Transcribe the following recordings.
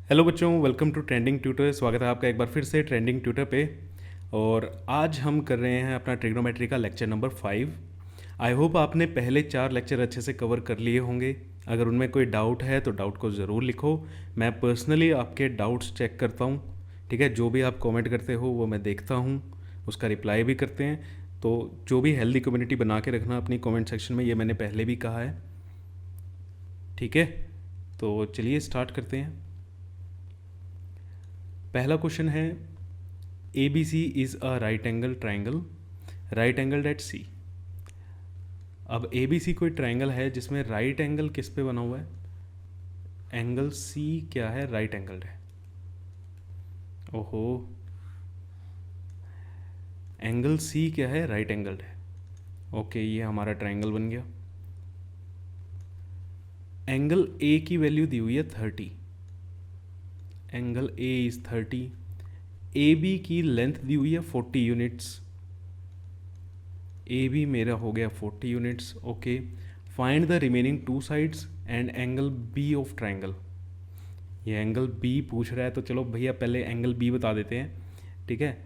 Hello बच्चों, welcome to trending tutor. स्वागत है आपका एक बार फिर से ट्रेंडिंग ट्यूटर पे। और आज हम कर रहे हैं अपना ट्रिग्नोमेट्री का लेक्चर नंबर 5। आई होप आपने पहले 4 लेक्चर अच्छे से कवर कर लिए होंगे। अगर उनमें कोई डाउट है तो डाउट को ज़रूर लिखो। मैं पर्सनली आपके डाउट्स चेक करता हूँ। ठीक है, जो भी आप कमेंट करते हो वो मैं देखता हूँ, उसका रिप्लाई भी करते हैं। तो जो भी हेल्दी कम्युनिटी बना के रखना अपनी कमेंट सेक्शन में, ये मैंने पहले भी कहा है। ठीक है, तो चलिए स्टार्ट करते हैं। पहला क्वेश्चन है, A B C is a right angle triangle, right angle at C. अब ए बी सी कोई ट्राइंगल है जिसमें राइट एंगल किस पे बना हुआ है? एंगल सी क्या है? राइट एंगल है। ओहो, एंगल सी क्या है? राइट एंगल है। ओके, ये हमारा ट्राइंगल बन गया। एंगल ए की वैल्यू दी हुई है 30। Angle A is 30। A B की लेंथ दी हुई है 40 यूनिट्स। ए बी मेरा हो गया 40 units. Okay, find the remaining 2 sides and angle B of triangle. ये एंगल बी पूछ रहा है, तो चलो भैया पहले एंगल बी बता देते हैं। ठीक है,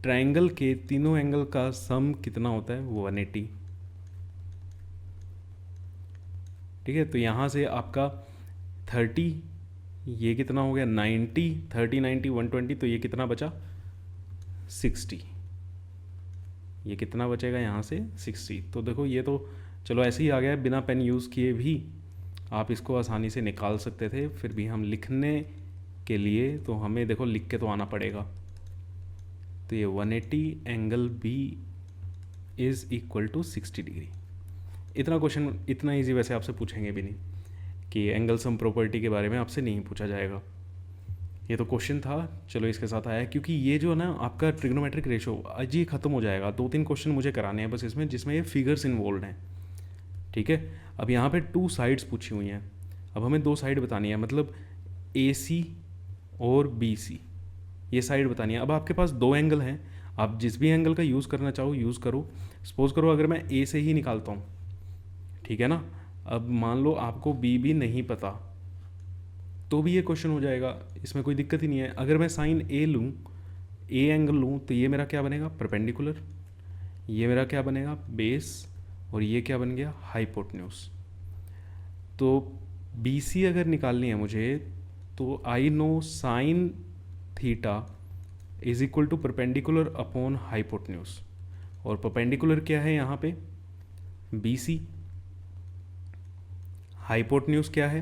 ट्राइंगल के तीनों एंगल का सम कितना होता है? 180। ठीक है, तो यहाँ से आपका 30, ये कितना हो गया? 90, 30 90 120, तो ये कितना बचा? 60। ये कितना बचेगा यहाँ से? 60। तो देखो ये तो चलो ऐसे ही आ गया, बिना पेन यूज़ किए भी आप इसको आसानी से निकाल सकते थे। फिर भी हम लिखने के लिए तो हमें देखो लिख के तो आना पड़ेगा। तो ये 180 angle B is equal to 60 degree. इतना क्वेश्चन इतना इजी वैसे आपसे पूछेंगे भी नहीं, कि एंगल सम प्रॉपर्टी के बारे में आपसे नहीं पूछा जाएगा। ये तो क्वेश्चन था, चलो इसके साथ आया, क्योंकि ये जो ना आपका ट्रिग्नोमेट्रिक रेशो आज ये ख़त्म हो जाएगा। 2-3 क्वेश्चन मुझे कराने हैं बस इसमें, जिसमें ये फिगर्स इन्वॉल्व हैं। ठीक है, अब यहाँ पे 2 साइड्स पूछी हुई हैं। अब हमें 2 साइड बतानी है, मतलब ए सी और बी सी, ये साइड बतानी है। अब आपके पास 2 एंगल हैं, आप जिस भी एंगल का यूज़ करना चाहो यूज़ करो। सपोज़ करो अगर मैं ए से ही निकालता हूँ, ठीक है ना। अब मान लो आपको बी भी नहीं पता, तो भी ये क्वेश्चन हो जाएगा, इसमें कोई दिक्कत ही नहीं है। अगर मैं साइन ए लूँ, ए एंगल लूँ, तो ये मेरा क्या बनेगा? परपेंडिकुलर। ये मेरा क्या बनेगा? बेस। और ये क्या बन गया? हाइपोटेन्यूज। तो बी सी अगर निकालनी है मुझे, तो I know sine theta is equal to perpendicular upon hypotenuse. और परपेंडिकुलर क्या है यहाँ पे? B C. हाइपोटेन्यूज क्या है?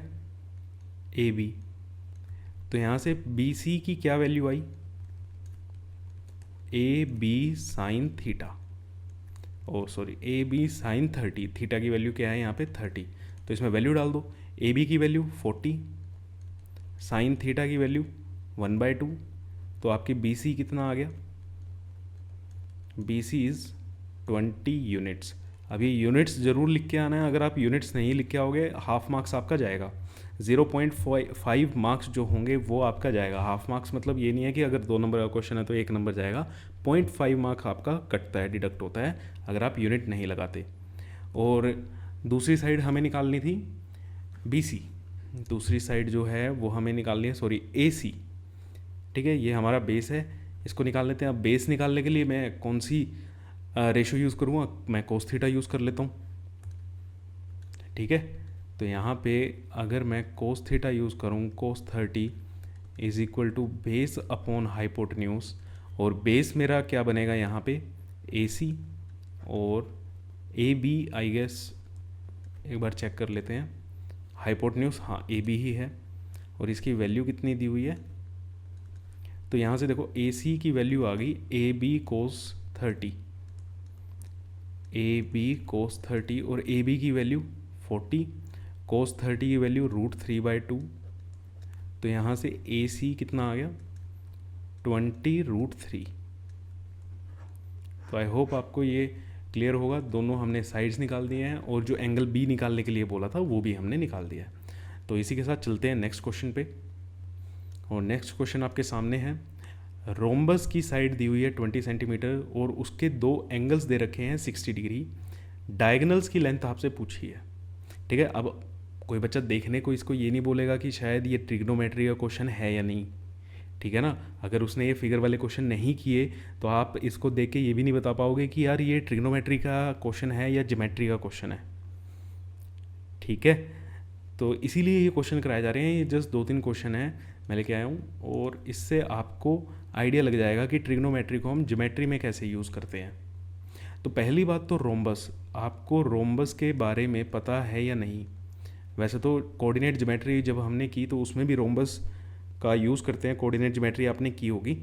A B. तो यहाँ से बी सी की क्या वैल्यू आई? A B sine theta, oh sorry, A B sine 30। Theta की वैल्यू क्या है यहाँ पे? 30। तो इसमें वैल्यू डाल दो। ए बी की वैल्यू 40, साइन थीटा की वैल्यू 1/2। तो आपकी बी सी कितना आ गया? B C is 20 units. अब ये यूनिट्स ज़रूर लिख के आना है, अगर आप यूनिट्स नहीं लिख के आओगे हाफ मार्क्स आपका जाएगा। 0.5 मार्क्स जो होंगे वो आपका जाएगा। हाफ मार्क्स मतलब ये नहीं है कि अगर 2 नंबर का क्वेश्चन है तो 1 नंबर जाएगा। 0.5 मार्क्स आपका कटता है, डिडक्ट होता है, अगर आप यूनिट नहीं लगाते। और दूसरी साइड हमें निकालनी थी बी सी। दूसरी साइड जो है वो हमें निकालनी है, सॉरी, ए सी। ठीक है, ये हमारा बेस है, इसको निकाल लेते हैं। अब बेस निकालने के लिए मैं कौन सी रेशो यूज़ करूँगा? मैं कोस थीटा यूज़ कर लेता हूँ। ठीक है, तो यहाँ पे अगर मैं कोस थीटा यूज़ करूँ, cos 30 is equal to base upon hypotenuse. और बेस मेरा क्या बनेगा यहाँ पे? ए सी। और ए बी आई गेस, एक बार चेक कर लेते हैं। हाइपोटेन्यूज, हाँ ए बी ही है। और इसकी वैल्यू कितनी दी हुई है? तो यहाँ से देखो ए सी की वैल्यू आ गई A B cos 30, A B कोस 30। और ए बी की वैल्यू 40, कोस 30 की वैल्यू √3/2। तो यहाँ से ए सी कितना आ गया? 20√3। तो आई होप आपको ये क्लियर होगा। दोनों हमने साइड्स निकाल दिए हैं, और जो एंगल बी निकालने के लिए बोला था वो भी हमने निकाल दिया है। तो इसी के साथ चलते हैं नेक्स्ट क्वेश्चन पे। और नेक्स्ट क्वेश्चन आपके सामने है। रोम्बस की साइड दी हुई है 20 सेंटीमीटर, और उसके 2 एंगल्स दे रखे हैं 60 डिग्री। डायगनल्स की लेंथ आपसे पूछी है। ठीक है, अब कोई बच्चा देखने को इसको ये नहीं बोलेगा कि शायद ये ट्रिग्नोमेट्री का क्वेश्चन है या नहीं, ठीक है ना। अगर उसने ये फिगर वाले क्वेश्चन नहीं किए तो आप इसको देख के ये भी नहीं बता पाओगे कि यार ये ट्रिग्नोमेट्री का क्वेश्चन है या ज्योमेट्री का क्वेश्चन है, ठीक है। तो इसीलिए ये क्वेश्चन कराए जा रहे हैं। ये जस्ट 2-3 क्वेश्चन है मैं लेके आया हूँ, और इससे आपको आइडिया लग जाएगा कि ट्रिग्नोमेट्री को हम ज्योमेट्री में कैसे यूज़ करते हैं। तो पहली बात तो रोम्बस, आपको रोम्बस के बारे में पता है या नहीं। वैसे तो कोऑर्डिनेट ज्योमेट्री जब हमने की तो उसमें भी रोम्बस का यूज़ करते हैं, कोऑर्डिनेट ज्योमेट्री आपने की होगी।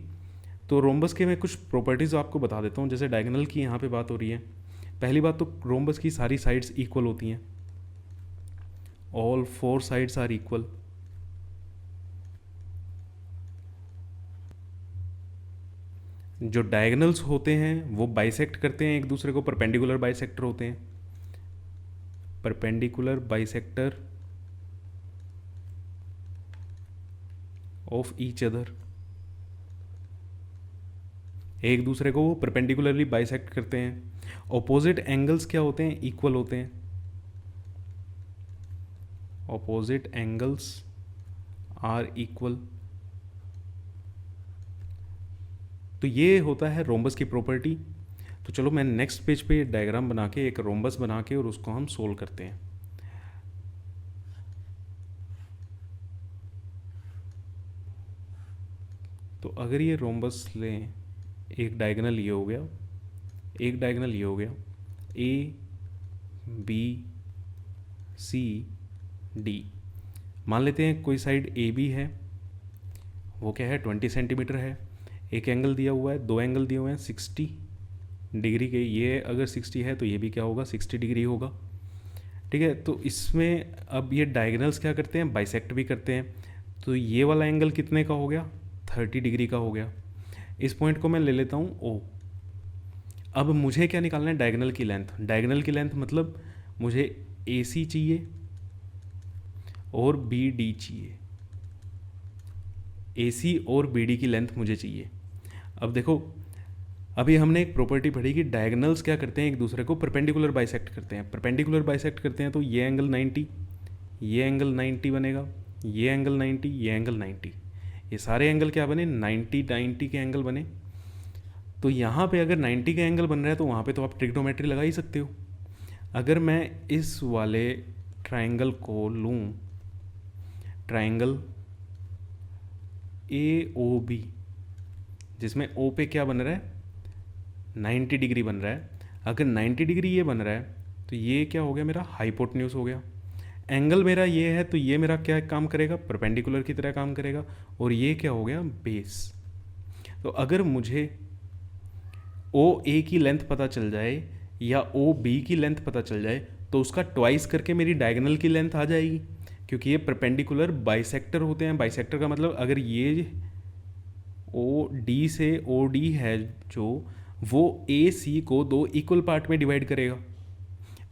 तो रोम्बस के मैं कुछ प्रॉपर्टीज़ आपको बता देता हूँ। जैसे डायगोनल की यहाँ पे बात हो रही है। पहली बात तो रोम्बस की सारी साइड्स इक्वल होती हैं, ऑल 4 साइड्स आर इक्वल। जो डायगोनल्स होते हैं वो बाइसेक्ट करते हैं एक दूसरे को, परपेंडिकुलर बाइसेक्टर होते हैं, perpendicular bisector of each other. एक दूसरे को वो परपेंडिकुलरली बाइसेक्ट करते हैं। ऑपोजिट एंगल्स क्या होते हैं, इक्वल होते हैं। Opposite angles are equal. तो ये होता है रोम्बस की प्रॉपर्टी। तो चलो मैं नेक्स्ट पेज पे डायग्राम बना के एक रोम्बस बना के और उसको हम सोल्व करते हैं। तो अगर ये रोम्बस लें, एक डायगोनल ये हो गया, एक डायगोनल ये हो गया, ए बी सी डी। मान लेते हैं कोई साइड ए बी है, वो क्या है 20 सेंटीमीटर है। एक एंगल दिया हुआ है, 2 एंगल दिए हुए हैं 60 डिग्री के। ये अगर 60 है तो ये भी क्या होगा 60 डिग्री होगा, ठीक है। तो इसमें अब ये डायगोनल्स क्या करते हैं, बाइसेक्ट भी करते हैं। तो ये वाला एंगल कितने का हो गया, 30 डिग्री का हो गया। इस पॉइंट को मैं ले लेता हूँ ओ। अब मुझे क्या निकालना है, डायगोनल की लेंथ। डायगोनल की लेंथ मतलब मुझे ए सी चाहिए और बी डी चाहिए। ए सी और बी डी की लेंथ मुझे चाहिए। अब देखो, अभी हमने एक प्रॉपर्टी पढ़ी कि डायगोनल्स क्या करते हैं, एक दूसरे को परपेंडिकुलर बाइसेक्ट करते हैं। परपेंडिकुलर बाइसेक्ट करते हैं तो ये एंगल 90, ये एंगल 90 बनेगा, ये एंगल 90, ये एंगल 90। ये सारे एंगल क्या बने, 90 के एंगल बने। तो यहाँ पे अगर 90 का एंगल बन रहा है तो वहाँ पे तो आप ट्रिग्नोमेट्री लगा ही सकते हो। अगर मैं इस वाले ट्राइंगल को लूँ, ट्राइंगल ए ओ बी, जिसमें ओ पे क्या बन रहा है 90 डिग्री बन रहा है। अगर 90 डिग्री ये बन रहा है तो ये क्या हो गया, मेरा हाइपोटेन्यूज हो गया। एंगल मेरा ये है तो ये मेरा क्या काम करेगा, परपेंडिकुलर की तरह काम करेगा। और ये क्या हो गया, बेस। तो अगर मुझे ओ ए की लेंथ पता चल जाए या ओ बी की लेंथ पता चल जाए तो उसका ट्वाइस करके मेरी डायगोनल की लेंथ आ जाएगी, क्योंकि ये परपेंडिकुलर बाइसेक्टर होते हैं। बाइसेक्टर का मतलब अगर ये ओ डी से ओ डी है जो, वो ए सी को 2 इक्वल पार्ट में डिवाइड करेगा।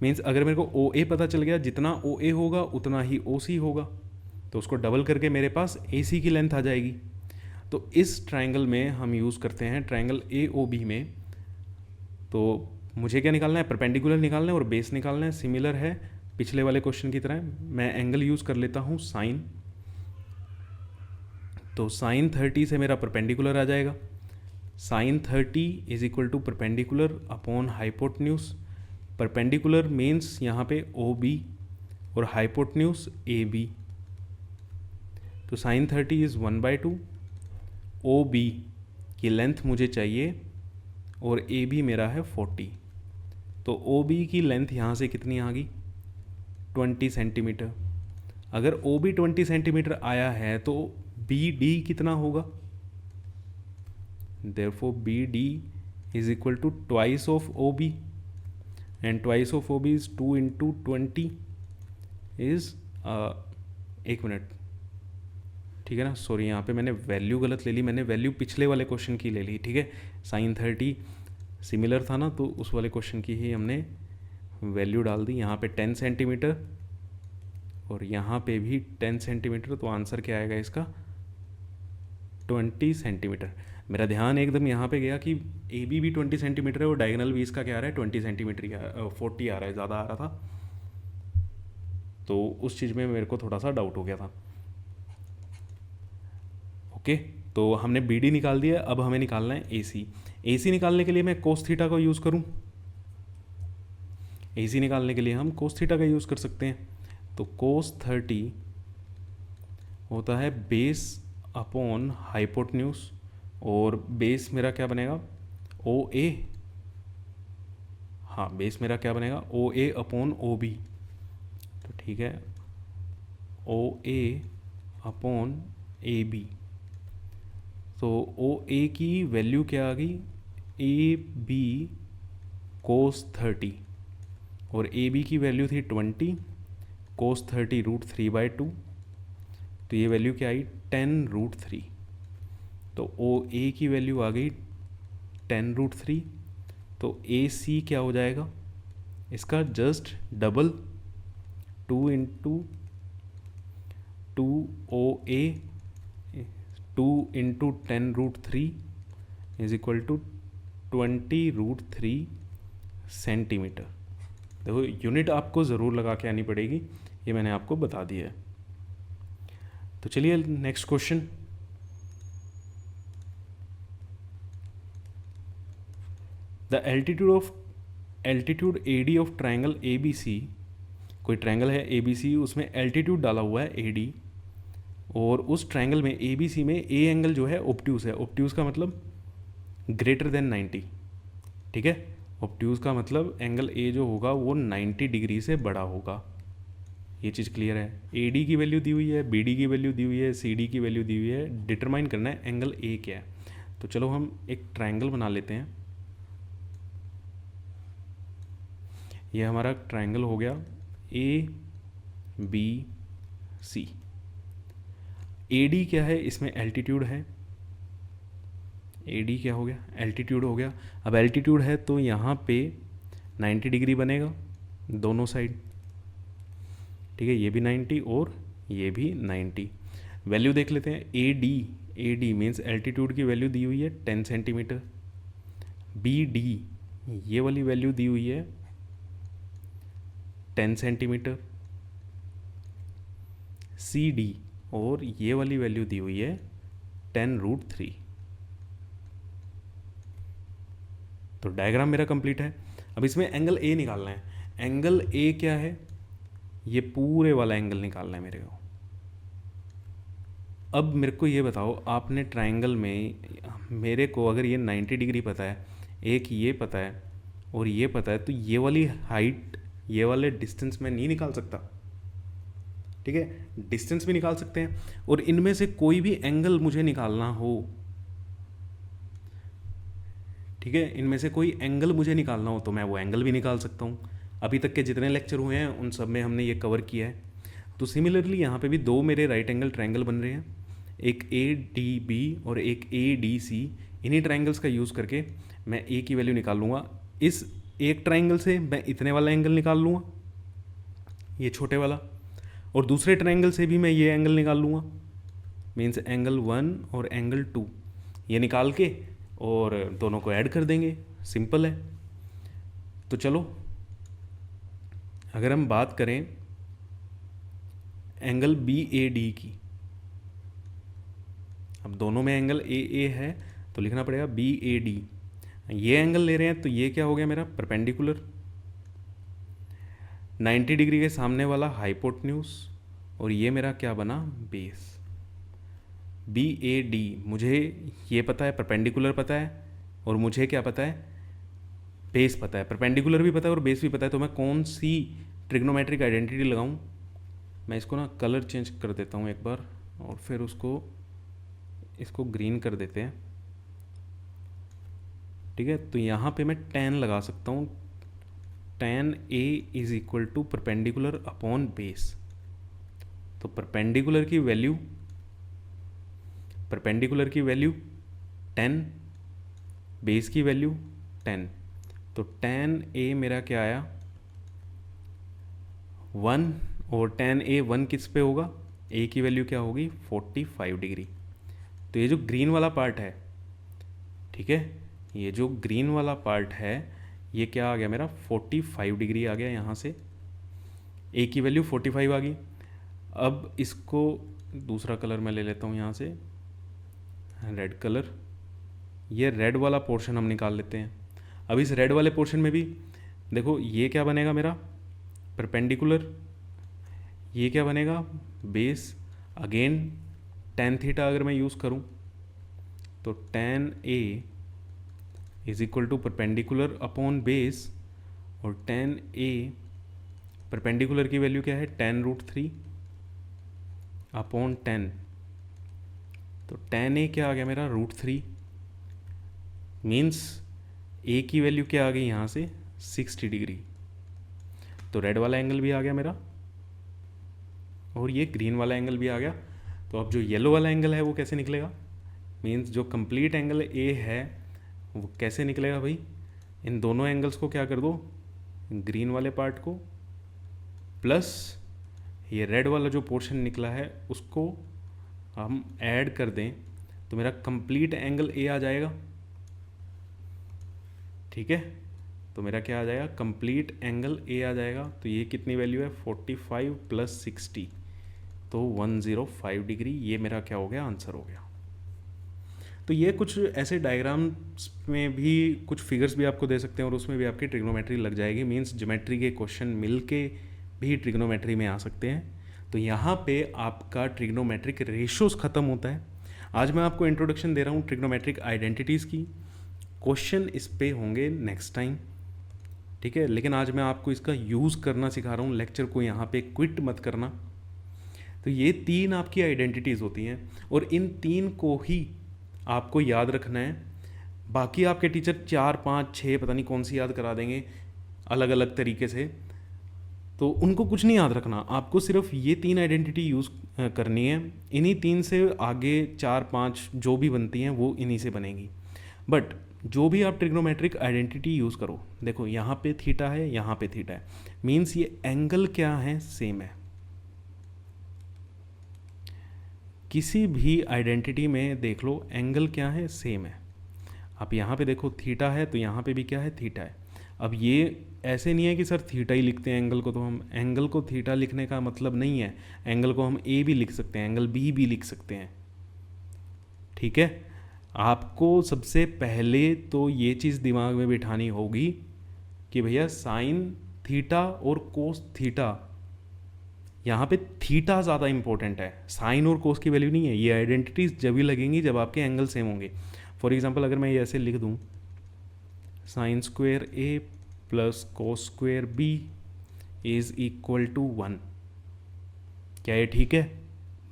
मीन्स अगर मेरे को ओ ए पता चल गया, जितना ओ ए होगा उतना ही ओ सी होगा, तो उसको डबल करके मेरे पास ए सी की लेंथ आ जाएगी। तो इस ट्राइंगल में हम यूज़ करते हैं, ट्राइंगल ए ओ बी में। तो मुझे क्या निकालना है, परपेंडिकुलर निकालना है और बेस निकालना है। सिमिलर है पिछले वाले क्वेश्चन की तरह। मैं एंगल यूज़ कर लेता हूँ साइन। तो साइन 30 से मेरा परपेंडिकुलर आ जाएगा। Sine 30 is equal to perpendicular upon hypotenuse. Perpendicular means यहाँ पे ओ बी और हाइपोटेन्यूज ए बी। तो साइन 30 इज़ 1/2। ओ बी की लेंथ मुझे चाहिए और ए बी मेरा है 40। तो ओ बी की लेंथ यहाँ से कितनी आ गई, 20 सेंटीमीटर। अगर ओ बी 20 सेंटीमीटर आया है तो बी डी कितना होगा, therefore B D is equal to twice of O B, and twice of O B is 2 into 20 is 1 minute, ठीक है ना। सॉरी, यहाँ पे मैंने वैल्यू गलत ले ली, मैंने वैल्यू पिछले वाले क्वेश्चन की ले ली, ठीक है। साइन 30 सिमिलर था ना, तो उस वाले क्वेश्चन की ही हमने वैल्यू डाल दी। यहाँ पे 10 सेंटीमीटर और यहाँ पे भी 10 सेंटीमीटर। तो आंसर क्या आएगा इसका, 20 सेंटीमीटर। मेरा ध्यान एकदम यहाँ पे गया कि ए बी भी 20 सेंटीमीटर है और डायगोनल भी इसका क्या आ रहा है 20 सेंटीमीटर, 40 आ रहा है, ज़्यादा आ रहा था। तो उस चीज़ में मेरे को थोड़ा सा डाउट हो गया था। ओके, तो हमने बी डी निकाल दिया, अब हमें निकालना है ए सी। ए सी निकालने के लिए मैं कोस थीटा का यूज़ करूँ, ए सी निकालने के लिए हम कोस थीटा का यूज़ कर सकते हैं। तो कोस 30 होता है बेस अपॉन हाइपोटन्यूज, और बेस मेरा क्या बनेगा, ओ ए, हाँ बेस मेरा क्या बनेगा, ओ ए अपॉन ओ बी। तो ठीक है, ओ ए अपॉन ए बी। तो ओ ए की वैल्यू क्या आ गई, ए बी कोस 30, और ए बी की वैल्यू थी 20, कोस 30 √3/2, तो ये वैल्यू क्या आई 10√3। तो ओ ए की वैल्यू आ गई 10√3। तो ए सी क्या हो जाएगा, इसका just double, 2 into 2 O A, 2 into 10√3 is equal to 20√3 centimetre. देखो यूनिट आपको ज़रूर लगा के आनी पड़ेगी, ये मैंने आपको बता दिया है। तो चलिए next question. The altitude A D of triangle A B C, कोई ट्राइंगल है ए बी सी, उसमें एल्टीट्यूड डाला हुआ है ए डी, और उस ट्राइंगल में ए बी सी में ए एंगल जो है ऑब्ट्यूज है। ऑब्ट्यूज का मतलब ग्रेटर देन 90, ठीक है। ऑब्ट्यूज का मतलब एंगल ए जो होगा वो 90 डिग्री से बड़ा होगा, ये चीज़ क्लियर है। ए डी की वैल्यू दी हुई है, बी डी की वैल्यू दी हुई है, सी डी की वैल्यू दी हुई है, डिटरमाइन करना है एंगल ए क्या है। तो चलो हम एक ट्राइंगल बना लेते हैं। ये हमारा ट्राइंगल हो गया ए बी सी। ए डी क्या है, इसमें एल्टीट्यूड है, ए डी क्या हो गया, एल्टीट्यूड हो गया। अब एल्टीट्यूड है तो यहाँ पे 90 डिग्री बनेगा दोनों साइड, ठीक है, ये भी 90 और ये भी 90। वैल्यू देख लेते हैं, ए डी मीन्स एल्टीट्यूड की वैल्यू दी हुई है 10 सेंटीमीटर, बी डी ये वाली वैल्यू दी हुई है 10 सेंटीमीटर, सी डी और ये वाली वैल्यू दी हुई है 10√3। तो डायग्राम मेरा कंप्लीट है। अब इसमें एंगल ए निकालना है। एंगल ए क्या है, ये पूरे वाला एंगल निकालना है मेरे को। अब मेरे को ये बताओ, आपने ट्राइंगल में, मेरे को अगर ये 90 डिग्री पता है, एक ये पता है और ये पता है, तो ये वाली हाइट, ये वाले डिस्टेंस मैं नहीं निकाल सकता, ठीक है। डिस्टेंस भी निकाल सकते हैं, और इनमें से कोई भी एंगल मुझे निकालना हो, ठीक है, इनमें से कोई एंगल मुझे निकालना हो तो मैं वो एंगल भी निकाल सकता हूँ। अभी तक के जितने लेक्चर हुए हैं उन सब में हमने ये कवर किया है। तो सिमिलरली यहाँ पे भी दो मेरे राइट एंगल ट्रायंगल बन रहे हैं, एक ए डी बी और एक ए डी सी। इन्हीं ट्रायंगल्स का यूज़ करके मैं ए की वैल्यू निकाल लूँगा। इस एक ट्रायंगल से मैं इतने वाला एंगल निकाल लूँगा, ये छोटे वाला, और दूसरे ट्रायंगल से भी मैं ये एंगल निकाल लूँगा, मीन्स एंगल 1 और एंगल 2, ये निकाल के और दोनों को ऐड कर देंगे, सिंपल है। तो चलो अगर हम बात करें एंगल बी ए डी की, अब दोनों में एंगल ए ए है तो लिखना पड़ेगा बी ए डी। ये एंगल ले रहे हैं तो ये क्या हो गया मेरा परपेंडिकुलर, 90 डिग्री के सामने वाला हाइपोटेन्यूज, और ये मेरा क्या बना बेस। बी ए डी मुझे ये पता है, परपेंडिकुलर पता है, और मुझे क्या पता है, बेस पता है। परपेंडिकुलर भी पता है और बेस भी पता है, तो मैं कौन सी ट्रिग्नोमेट्रिक आइडेंटिटी लगाऊं। मैं इसको ना कलर चेंज कर देता हूँ एक बार, और फिर इसको ग्रीन कर देते हैं, ठीक है। तो यहाँ पे मैं tan लगा सकता हूँ, tan A is equal to perpendicular upon base. तो परपेंडिकुलर की वैल्यू 10, बेस की वैल्यू 10, तो tan A मेरा क्या आया 1, और tan A 1 किस पे होगा, A की वैल्यू क्या होगी 45 डिग्री। तो ये जो ग्रीन वाला पार्ट है, ठीक है, ये जो ग्रीन वाला पार्ट है ये क्या आ गया मेरा 45 डिग्री आ गया यहाँ से। ए की वैल्यू 45 आ गई। अब इसको दूसरा कलर मैं ले लेता हूँ यहाँ से, रेड कलर। ये रेड वाला पोर्शन हम निकाल लेते हैं। अब इस रेड वाले पोर्शन में भी देखो ये क्या बनेगा मेरा, परपेंडिकुलर। ये क्या बनेगा, बेस। अगेन tan थीटा अगर मैं यूज़ करूँ तो tan a is equal to perpendicular upon base, और tan a परपेंडिकुलर की वैल्यू क्या है, tan√3 अपॉन 10। तो tan a क्या आ गया मेरा, √3, मीन्स a की वैल्यू क्या आ गई यहाँ से, 60 डिग्री। तो रेड वाला एंगल भी आ गया मेरा और ये ग्रीन वाला एंगल भी आ गया। तो अब जो येलो वाला एंगल है वो कैसे निकलेगा, मीन्स जो कंप्लीट एंगल ए है वो कैसे निकलेगा भाई, इन दोनों एंगल्स को क्या कर दो, ग्रीन वाले पार्ट को प्लस ये रेड वाला जो पोर्शन निकला है उसको हम ऐड कर दें तो मेरा कंप्लीट एंगल ए आ जाएगा। ठीक है, तो मेरा क्या आ जाएगा, कंप्लीट एंगल ए आ जाएगा। तो ये कितनी वैल्यू है, 45 + 60, तो 105 डिग्री। ये मेरा क्या हो गया, आंसर हो गया। तो ये कुछ ऐसे डायग्राम्स में भी कुछ फिगर्स भी आपको दे सकते हैं और उसमें भी आपकी ट्रिग्नोमेट्री लग जाएगी, मींस ज्योमेट्री के क्वेश्चन मिल के भी ट्रिग्नोमेट्री में आ सकते हैं। तो यहाँ पे आपका ट्रिग्नोमेट्रिक रेशोज़ ख़त्म होता है। आज मैं आपको इंट्रोडक्शन दे रहा हूँ ट्रिग्नोमेट्रिक आइडेंटिटीज़ की, क्वेश्चन इस पे होंगे नेक्स्ट टाइम। ठीक है, लेकिन आज मैं आपको इसका यूज़ करना सिखा रहा हूँ, लेक्चर को यहाँ पे क्विट मत करना। तो ये 3 आपकी आइडेंटिटीज़ होती हैं और इन 3 को ही आपको याद रखना है। बाकी आपके टीचर 4, 5, 6 पता नहीं कौन सी याद करा देंगे अलग अलग तरीके से, तो उनको कुछ नहीं याद रखना। आपको सिर्फ ये 3 आइडेंटिटी यूज़ करनी है। इन्हीं 3 से आगे 4, 5 जो भी बनती हैं वो इन्हीं से बनेगी। बट जो भी आप ट्रिग्नोमेट्रिक आइडेंटिटी यूज़ करो, देखो यहाँ पे थीटा है, यहाँ पे थीटा है, मीन्स ये एंगल क्या है, सेम है। किसी भी आइडेंटिटी में देख लो एंगल क्या है, सेम है। आप यहाँ पे देखो थीटा है तो यहाँ पे भी क्या है, थीटा है। अब ये ऐसे नहीं है कि सर थीटा ही लिखते हैं एंगल को, तो हम एंगल को थीटा लिखने का मतलब नहीं है, एंगल को हम ए भी लिख सकते हैं, एंगल बी भी लिख सकते हैं। ठीक है, आपको सबसे पहले तो ये चीज़ दिमाग में बिठानी होगी कि भैया साइन थीटा और कोस थीटा, यहाँ पे थीटा ज़्यादा इंपॉर्टेंट है, साइन और कोस की वैल्यू नहीं है। ये आइडेंटिटीज जब भी लगेंगी जब आपके एंगल सेम होंगे। फॉर एग्जांपल अगर मैं ये ऐसे लिख दूँ, sine square A plus cos square B is equal to 1, क्या ये ठीक है?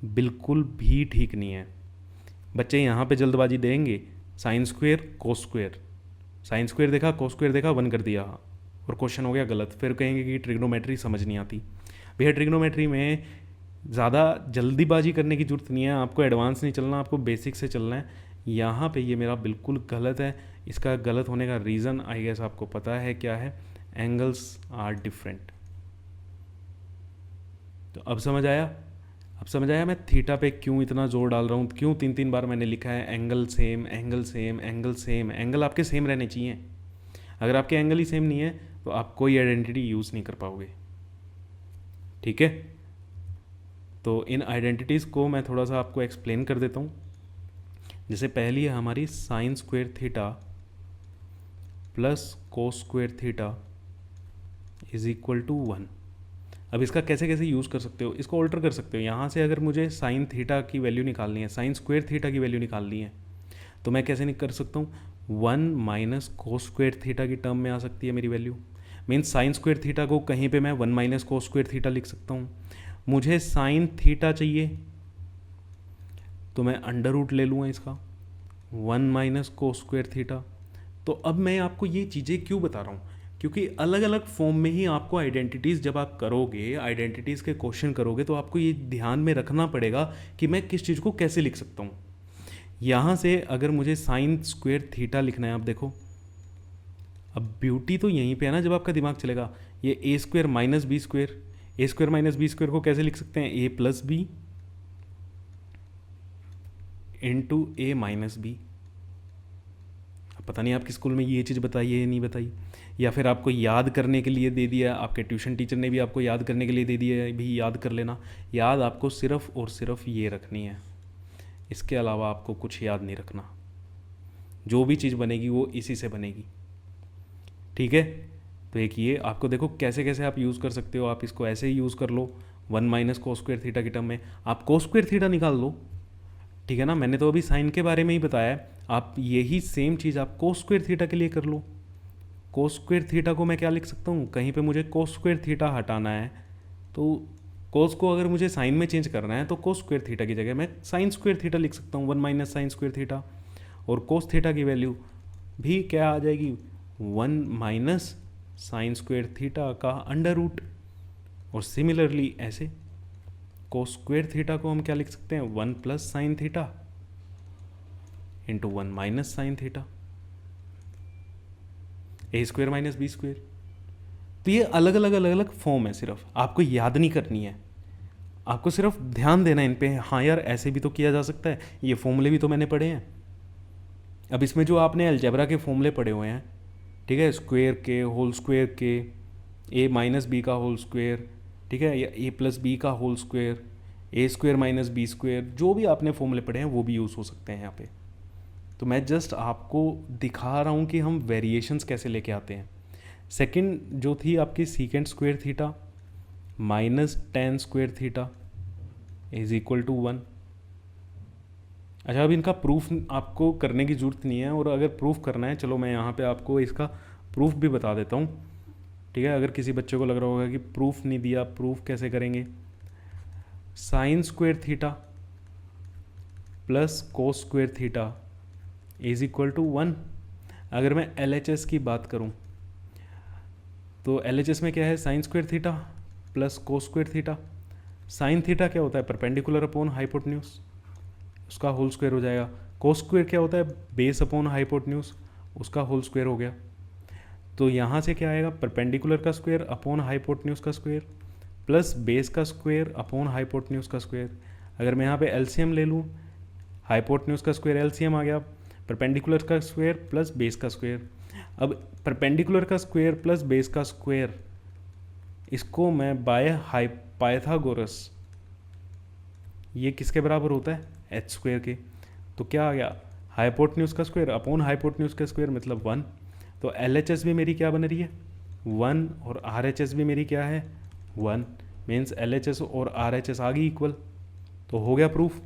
बिल्कुल भी ठीक नहीं है। बच्चे यहाँ पे जल्दबाजी देंगे, sine square cos square, sine square देखा कोस स्क्वायर देखा 1 कर दिया और क्वेश्चन हो गया गलत। फिर कहेंगे कि ट्रिग्नोमेट्री समझ नहीं आती। भैया ट्रिग्नोमेट्री में ज़्यादा जल्दीबाजी करने की ज़रूरत नहीं है, आपको एडवांस नहीं चलना, आपको बेसिक से चलना है। यहाँ पे ये मेरा बिल्कुल गलत है। इसका गलत होने का रीज़न आई गेस आपको पता है क्या है, एंगल्स आर डिफरेंट। तो अब समझ आया, अब समझ आया मैं थीटा पे क्यों इतना जोर डाल रहा हूँ, क्यों 3 बार मैंने लिखा है angle same, angle same, angle same. Angle आपके सेम रहने चाहिए। अगर आपके एंगल ही सेम नहीं है तो आप कोई आइडेंटिटी यूज़ नहीं कर पाओगे। ठीक है, तो इन आइडेंटिटीज़ को मैं थोड़ा सा आपको एक्सप्लेन कर देता हूँ। जैसे पहली है हमारी sine square theta plus cos square theta is equal to 1। अब इसका कैसे कैसे यूज़ कर सकते हो, इसको ऑल्टर कर सकते हो। यहाँ से अगर मुझे साइन थीटा की वैल्यू निकालनी है, साइन स्क्वायर थीटा की वैल्यू निकालनी है, तो मैं कैसे कर सकता हूँ, 1 माइनस कोस स्क्वायर थीटा की टर्म में आ सकती है मेरी value. Means sign square theta को कहीं पे मैं 1 माइनस कोस स्क्वायर थीटा लिख सकता हूँ। मुझे साइन थीटा चाहिए तो मैं अंडर रूट ले लूँगा इसका, 1 माइनस कोस स्क्वायर थीटा। तो अब मैं आपको ये चीज़ें क्यों बता रहा हूँ, क्योंकि अलग अलग फॉर्म में ही आपको आइडेंटिटीज़ जब आप करोगे, आइडेंटिटीज़ के क्वेश्चन करोगे, तो आपको ये ध्यान में रखना पड़ेगा कि मैं किस चीज़ को कैसे लिख सकता हूँ। यहाँ से अगर मुझे साइन स्क्वायर थीटा लिखना है, आप देखो अब ब्यूटी तो यहीं पे है ना, जब आपका दिमाग चलेगा। ये ए स्क्वायर माइनस बी स्क्वायर, ए स्क्वायर माइनस बी स्क्वायर को कैसे लिख सकते हैं, ए plus b into a minus B. अब पता नहीं आपके स्कूल में ये चीज़ बताई है या नहीं बताई, या फिर आपको याद करने के लिए दे दिया, आपके ट्यूशन टीचर ने भी आपको याद करने के लिए दे दिया है, भी याद कर लेना। याद आपको सिर्फ और सिर्फ ये रखनी है, इसके अलावा आपको कुछ याद नहीं रखना। जो भी चीज़ बनेगी वो इसी से बनेगी, ठीक है। तो एक ये आपको देखो कैसे कैसे आप यूज़ कर सकते हो। आप इसको ऐसे ही यूज़ कर लो, 1 माइनस कोस स्क्वायर थीटा की टर्म में आप कोस स्क्वायर थीटा निकाल लो, ठीक है ना। मैंने तो अभी साइन के बारे में ही बताया है, आप यही सेम चीज़ आप कोस स्क्वायर थीटा के लिए कर लो। कोस स्क्वायर थीटा को मैं क्या लिख सकता हूँ, कहीं पे मुझे कोस स्क्वायर थीटा हटाना है तो कोस को अगर मुझे साइन में चेंज करना है तो कोस स्क्वायर थीटा की जगह मैं साइन स्क्वायर थीटा लिख सकता हूँ, 1 माइनस साइन स्क्वायर थीटा। और कोस थीटा की वैल्यू भी क्या आ जाएगी, 1 माइनस साइन स्क्वायर थीटा का अंडर रूट। और सिमिलरली ऐसे कोस स्क्वायर थीटा को हम क्या लिख सकते हैं, 1 plus sine theta into 1 minus sine theta, a square minus b square. तो ये अलग अलग फॉर्म है, सिर्फ आपको याद नहीं करनी है, आपको सिर्फ ध्यान देना है इन पे। हाँ यार ऐसे भी तो किया जा सकता है, ये फॉर्मूले भी तो मैंने पढ़े हैं। अब इसमें जो आपने अलजेब्रा के फॉर्मूले पढ़े हुए हैं, ठीक है, स्क्वायर के, होल स्क्वायर के, ए माइनस बी का होल स्क्वायर, ठीक है, या ए प्लस बी का होल स्क्वायर, ए स्क्वायर माइनस बी स्क्वायर, जो भी आपने फॉर्मूले पढ़े हैं वो भी यूज़ हो सकते हैं यहाँ पे। तो मैं जस्ट आपको दिखा रहा हूँ कि हम वेरिएशंस कैसे लेके आते हैं। सेकंड जो थी आपकी sec square theta minus tan square theta is equal to 1। अच्छा, अब इनका प्रूफ आपको करने की ज़रूरत नहीं है, और अगर प्रूफ करना है चलो मैं यहाँ पे आपको इसका प्रूफ भी बता देता हूँ, ठीक है। अगर किसी बच्चे को लग रहा होगा कि प्रूफ नहीं दिया, प्रूफ कैसे करेंगे, sine square theta plus cos square theta is equal to 1। अगर मैं LHS की बात करूं तो LHS में क्या है, sign square theta plus cos square theta. Sine theta क्या होता है, परपेंडिकुलर अपॉन हाइपोटेन्यूज, उसका होल स्क्वायर हो जाएगा। कोस स्क्वायर क्या होता है, बेस अपॉन हाइपोटेन्यूज, उसका होल स्क्वायर हो गया। तो यहाँ से क्या आएगा, परपेंडिकुलर का स्क्वायर अपॉन हाइपोटेन्यूज का स्क्वायर प्लस बेस का स्क्वायर अपॉन हाइपोटेन्यूज का स्क्वायर। अगर मैं यहाँ पे LCM ले लूँ, हाइपोटेन्यूज का स्क्वायर LCM आ गया, परपेंडिकुलर का स्क्वायर प्लस बेस का स्क्वायर। अब परपेंडिकुलर का स्क्वायर प्लस बेस का स्क्वायर, इसको मैं बाय पाइथागोरस, ये किसके बराबर होता है, h स्क्वायर के। तो क्या आ गया, हाइपोटेन्यूज का स्क्वायर अपॉन हाइपोटेन्यूज का स्क्वायर मतलब 1। तो LHS भी मेरी क्या बन रही है, 1, और RHS भी मेरी क्या है, 1। मीन्स LHS और RHS आ गई इक्वल, तो हो गया प्रूफ।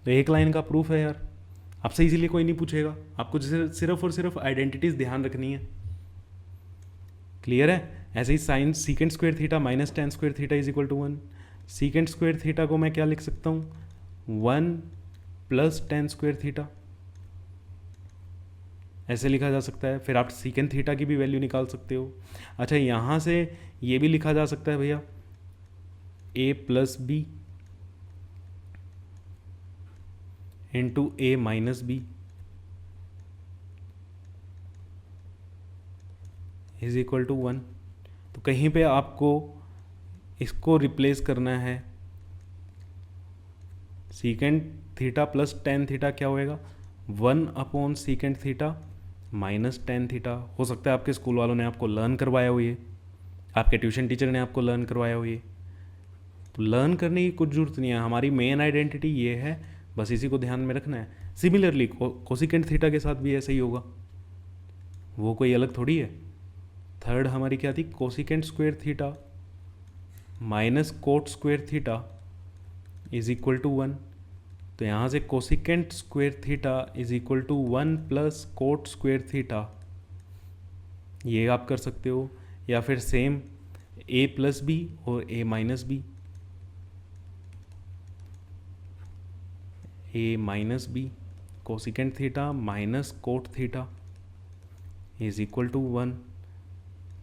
तो एक लाइन का प्रूफ है यार, आपसे इसीलिए कोई नहीं पूछेगा, आपको सिर्फ और सिर्फ आइडेंटिटीज ध्यान रखनी है। क्लियर है। ऐसे ही sine secant square theta minus tan square theta is equal to 1। Secant square theta को मैं क्या लिख सकता हूँ, 1 प्लस टेन स्क्वायर थीटा, ऐसे लिखा जा सकता है। फिर आप सीकेंड थीटा की भी वैल्यू निकाल सकते हो। अच्छा, यहाँ से ये भी लिखा जा सकता है भैया, a plus b into a minus b is equal to 1। तो कहीं पे आपको इसको रिप्लेस करना है, sec theta plus tan theta क्या होएगा, 1 upon sec theta minus tan theta. हो सकता है आपके स्कूल वालों ने आपको लर्न करवाया हो, ये आपके ट्यूशन टीचर ने आपको लर्न करवाया हो ये। तो लर्न करने की कुछ ज़रूरत नहीं है, हमारी मेन आइडेंटिटी ये है, बस इसी को ध्यान में रखना है। सिमिलरली कोसिकेंड थीटा के साथ भी ऐसा ही होगा, वो कोई अलग थोड़ी है। थर्ड हमारी क्या थी, cosecant square theta minus cot square theta is equal to 1। तो यहाँ से cosecant square theta is equal to 1 plus cot square theta, ये आप कर सकते हो। या फिर सेम a प्लस बी और a minus B, a minus B cosecant theta minus cot theta is equal to 1।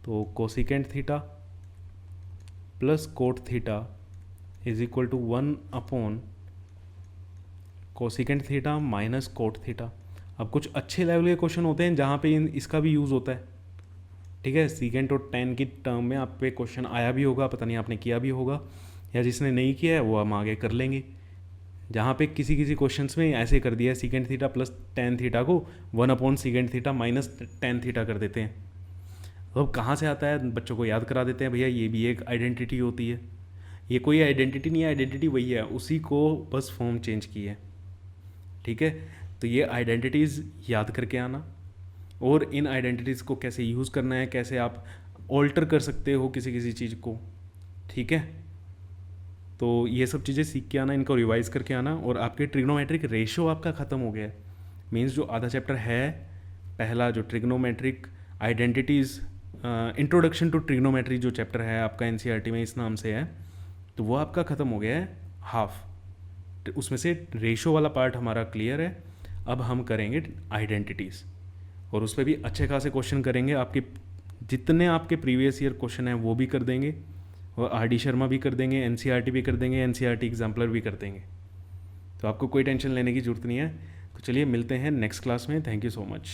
तो cosecant theta plus cot theta is equal to 1 upon cosecant theta minus cot theta. अब कुछ अच्छे level के question होते हैं जहाँ पे इसका भी यूज़ होता है, ठीक है। सीकेंट और टेन की टर्म में आप पे क्वेश्चन आया भी होगा, पता नहीं आपने किया भी होगा, या जिसने नहीं किया है वो हम आगे कर लेंगे, जहाँ पे किसी किसी क्वेश्चंस में ऐसे कर दिया सीकेंड थीटा प्लस टेन थीटा को 1/सीकेंड थीटा माइनस टेन थीटा कर देते हैं। तो अब कहाँ से आता है, बच्चों को याद करा देते हैं भैया ये भी एक आइडेंटिटी होती है। ये कोई आइडेंटिटी नहीं है, आइडेंटिटी वही है, उसी को बस फॉर्म चेंज की है। ठीक है, तो ये आइडेंटिटीज़ याद करके आना, और इन आइडेंटिटीज़ को कैसे यूज़ करना है, कैसे आप ऑल्टर कर सकते हो किसी किसी चीज़ को। ठीक है, तो ये सब चीज़ें सीख के आना, इनको रिवाइज करके आना। और आपके ट्रिग्नोमेट्रिक रेशो आपका ख़त्म हो गया है। मीन्स जो आधा चैप्टर है पहला, जो trigonometric identities, introduction to trigonometry जो चैप्टर है आपका एनसीईआरटी में इस नाम से है, तो वो आपका ख़त्म हो गया है हाफ। उसमें से रेशो वाला पार्ट हमारा क्लियर है। अब हम करेंगे आइडेंटिटीज़, और उस पर भी अच्छे खासे क्वेश्चन करेंगे। आपके जितने आपके प्रीवियस ईयर क्वेश्चन हैं वो भी कर देंगे, और आर डी शर्मा भी कर देंगे, एनसीईआरटी भी कर देंगे, एनसीईआरटी एग्जाम्पलर भी कर देंगे। तो आपको कोई टेंशन लेने की ज़रूरत नहीं है। तो चलिए मिलते हैं नेक्स्ट क्लास में। Thank you so much.